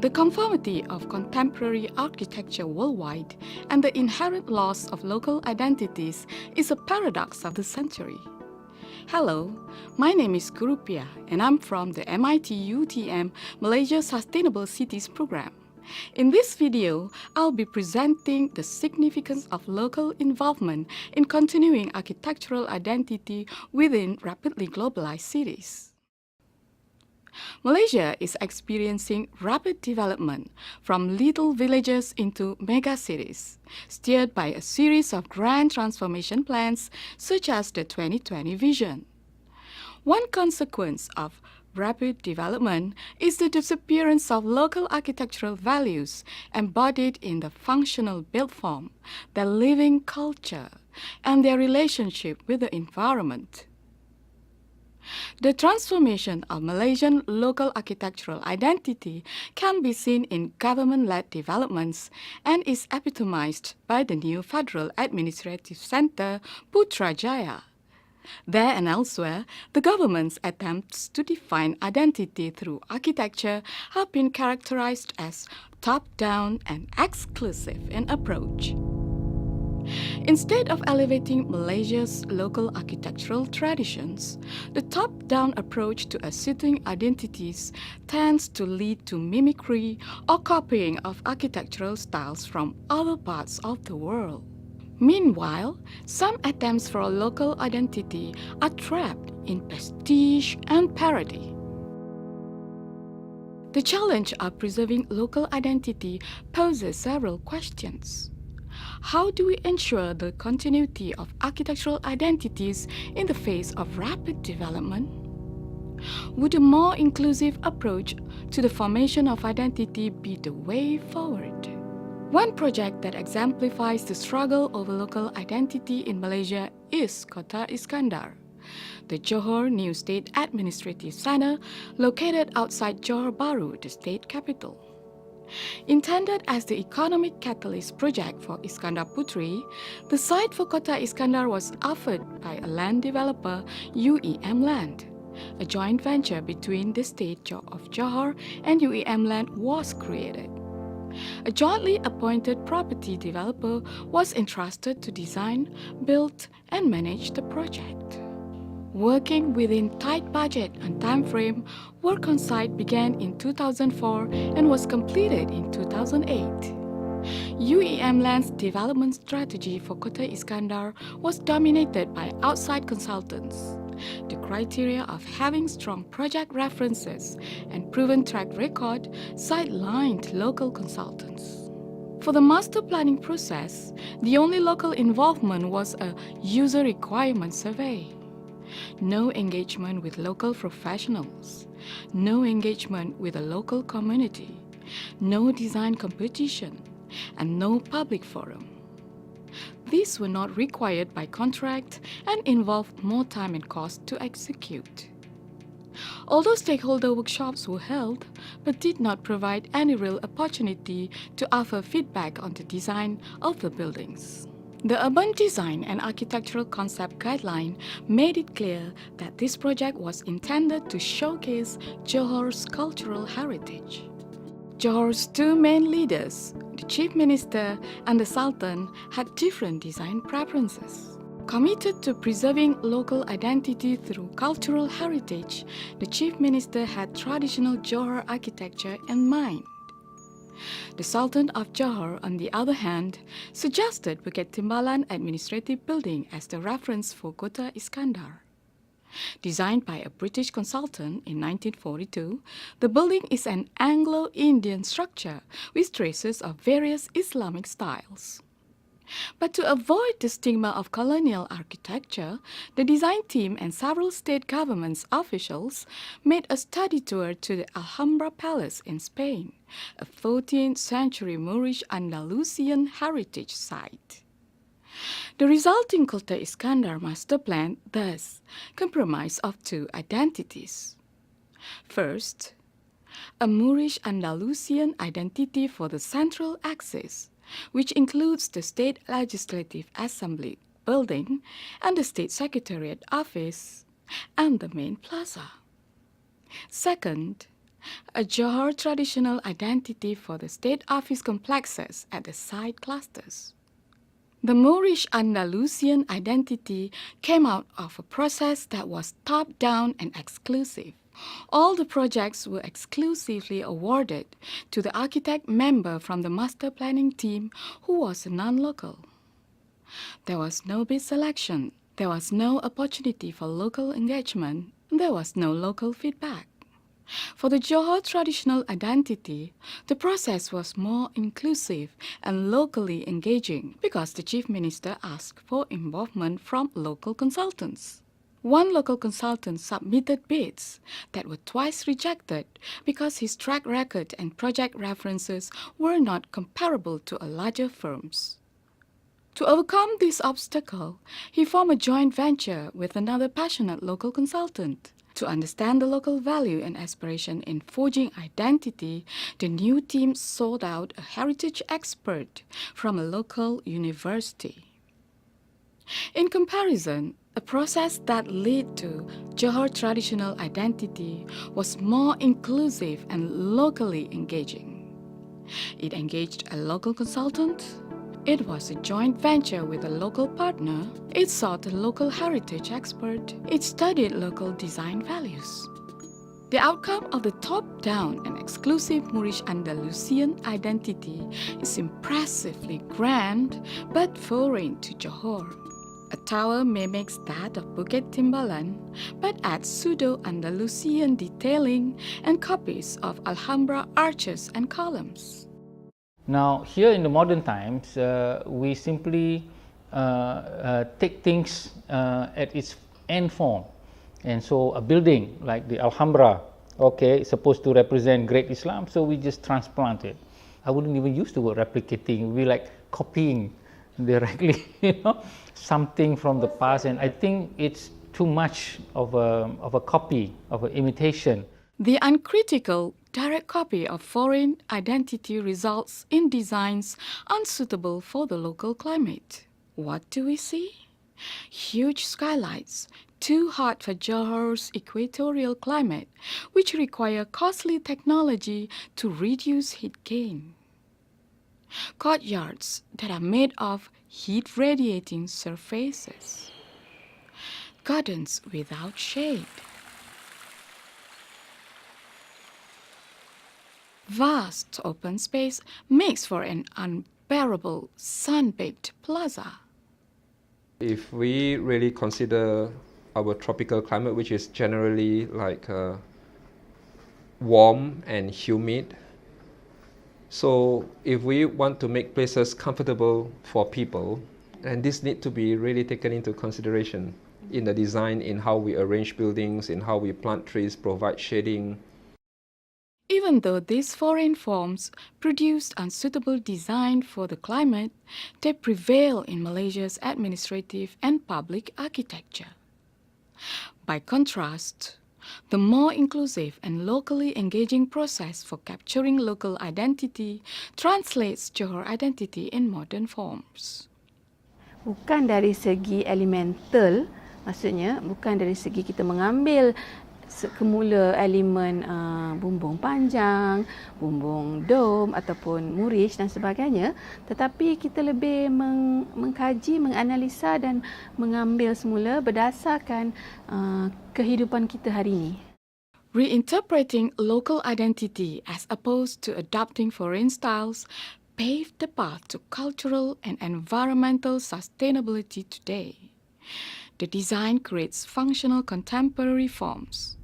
The conformity of contemporary architecture worldwide and the inherent loss of local identities is a paradox of the century. Hello, my name is Gurupia and I'm from the MIT-UTM Malaysia Sustainable Cities program. In this video, I'll be presenting the significance of local involvement in continuing architectural identity within rapidly globalized cities. Malaysia is experiencing rapid development from little villages into megacities, steered by a series of grand transformation plans such as the 2020 vision. One consequence of rapid development is the disappearance of local architectural values embodied in the functional built form, their living culture, and their relationship with the environment. The transformation of Malaysian local architectural identity can be seen in government-led developments and is epitomized by the new Federal Administrative Center, Putrajaya. There and elsewhere, the government's attempts to define identity through architecture have been characterized as top-down and exclusive in approach. Instead of elevating Malaysia's local architectural traditions, the top-down approach to asserting identities tends to lead to mimicry or copying of architectural styles from other parts of the world. Meanwhile, some attempts for a local identity are trapped in prestige and parody. The challenge of preserving local identity poses several questions. How do we ensure the continuity of architectural identities in the face of rapid development? Would a more inclusive approach to the formation of identity be the way forward? One project that exemplifies the struggle over local identity in Malaysia is Kota Iskandar, the Johor New State Administrative Center located outside Johor Bahru, the state capital. Intended as the economic catalyst project for Iskandar Putri, the site for Kota Iskandar was offered by a land developer, UEM Land. A joint venture between the state of Johor and UEM Land was created. A jointly appointed property developer was entrusted to design, build, and manage the project. Working within tight budget and time frame, work on site began in 2004 and was completed in 2008. UEM Land's development strategy for Kota Iskandar was dominated by outside consultants. The criteria of having strong project references and proven track record sidelined local consultants. For the master planning process, the only local involvement was a user requirement survey. No engagement with local professionals, no engagement with the local community, no design competition, and no public forum. These were not required by contract and involved more time and cost to execute. Although stakeholder workshops were held, but did not provide any real opportunity to offer feedback on the design of the buildings. The Urban Design and Architectural Concept Guideline made it clear that this project was intended to showcase Johor's cultural heritage. Johor's two main leaders, the Chief Minister and the Sultan, had different design preferences. Committed to preserving local identity through cultural heritage, the Chief Minister had traditional Johor architecture in mind. The Sultan of Johor, on the other hand, suggested Bukit Timbalan Administrative Building as the reference for Kota Iskandar. Designed by a British consultant in 1942, the building is an Anglo-Indian structure with traces of various Islamic styles. But to avoid the stigma of colonial architecture, the design team and several state governments officials made a study tour to the Alhambra Palace in Spain, a 14th century Moorish Andalusian heritage site. The resulting Kota Iskandar master plan thus comprised of two identities. First, a Moorish Andalusian identity for the central axis, which includes the State Legislative Assembly building and the State Secretariat office and the main plaza. Second, a Johor traditional identity for the state office complexes at the site clusters. The Moorish Andalusian identity came out of a process that was top-down and exclusive. All the projects were exclusively awarded to the architect member from the master planning team who was a non-local. There was no bid selection, there was no opportunity for local engagement, there was no local feedback. For the Johor traditional identity, the process was more inclusive and locally engaging because the Chief Minister asked for involvement from local consultants. One local consultant submitted bids that were twice rejected because his track record and project references were not comparable to a larger firm's. To overcome this obstacle, he formed a joint venture with another passionate local consultant. To understand the local value and aspiration in forging identity, the new team sought out a heritage expert from a local university. In comparison, a process that led to Johor traditional identity was more inclusive and locally engaging. It engaged a local consultant. It was a joint venture with a local partner. It sought a local heritage expert. It studied local design values. The outcome of the top-down and exclusive Moorish Andalusian identity is impressively grand but foreign to Johor. A tower mimics that of Bukit Timbalan but adds pseudo-Andalusian detailing and copies of Alhambra arches and columns. Now, here in the modern times, we simply take things at its end form. And so a building like the Alhambra, okay, is supposed to represent great Islam, so we just transplant it. I wouldn't even use the word replicating, we like copying directly, something from the past, and I think it's too much of a copy, of an imitation. The uncritical direct copy of foreign identity results in designs unsuitable for the local climate. What do we see? Huge skylights, too hot for Johor's equatorial climate, which require costly technology to reduce heat gain. Courtyards that are made of heat-radiating surfaces. Gardens without shade. Vast open space makes for an unbearable sun-baked plaza. If we really consider our tropical climate, which is generally like warm and humid, so if we want to make places comfortable for people, and this needs to be really taken into consideration in the design, in how we arrange buildings, in how we plant trees, provide shading. Even though these foreign forms produced unsuitable design for the climate, they prevail in Malaysia's administrative and public architecture. By contrast, the more inclusive and locally engaging process for capturing local identity translates Johor identity in modern forms. Bukan dari segi elemental, maksudnya bukan dari segi kita mengambil semula elemen bumbung panjang, bumbung dom ataupun murish dan sebagainya, tetapi kita lebih mengkaji, menganalisa dan mengambil semula berdasarkan kehidupan kita hari ini. Reinterpreting local identity as opposed to adopting foreign styles paved the path to cultural and environmental sustainability today. The design creates functional contemporary forms,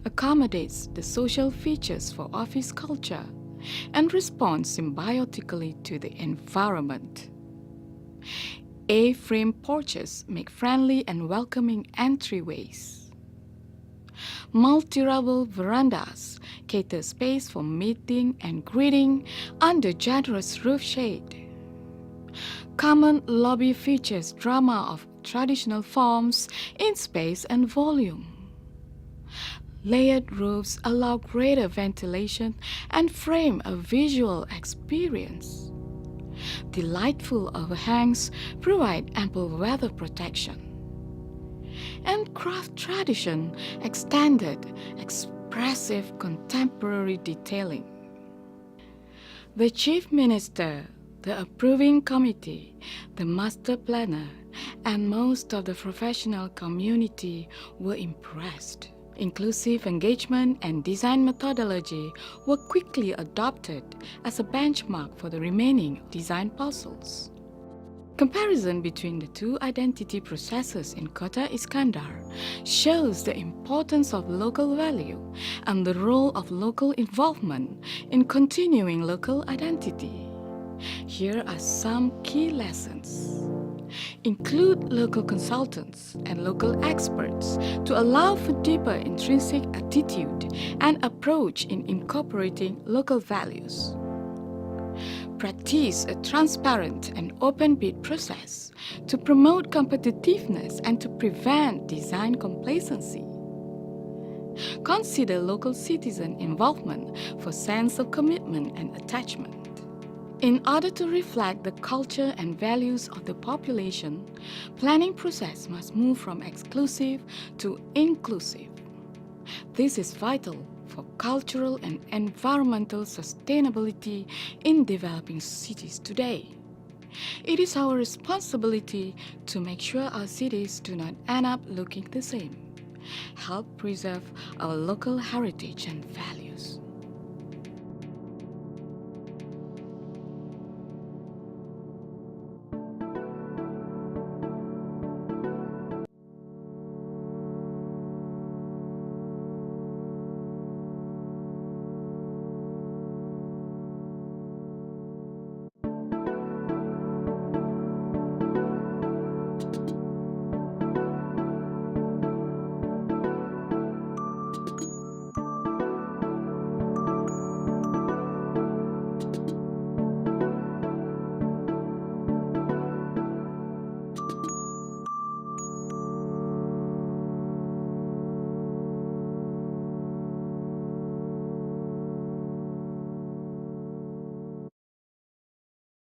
accommodates the social features for office culture, and responds symbiotically to the environment. A-frame porches make friendly and welcoming entryways. Multi-level verandas cater space for meeting and greeting under generous roof shade. Common lobby features drama of traditional forms in space and volume. Layered roofs allow greater ventilation and frame a visual experience. Delightful overhangs provide ample weather protection. And craft tradition extended impressive contemporary detailing. The Chief Minister, the approving committee, the master planner, and most of the professional community were impressed. Inclusive engagement and design methodology were quickly adopted as a benchmark for the remaining design puzzles. Comparison between the two identity processes in Kota Iskandar shows the importance of local value and the role of local involvement in continuing local identity. Here are some key lessons. Include local consultants and local experts to allow for deeper intrinsic attitude and approach in incorporating local values. Practice a transparent and open bid process to promote competitiveness and to prevent design complacency. Consider local citizen involvement for sense of commitment and attachment. In order to reflect the culture and values of the population, planning process must move from exclusive to inclusive. This is vital for cultural and environmental sustainability in developing cities today. It is our responsibility to make sure our cities do not end up looking the same. Help preserve our local heritage and values.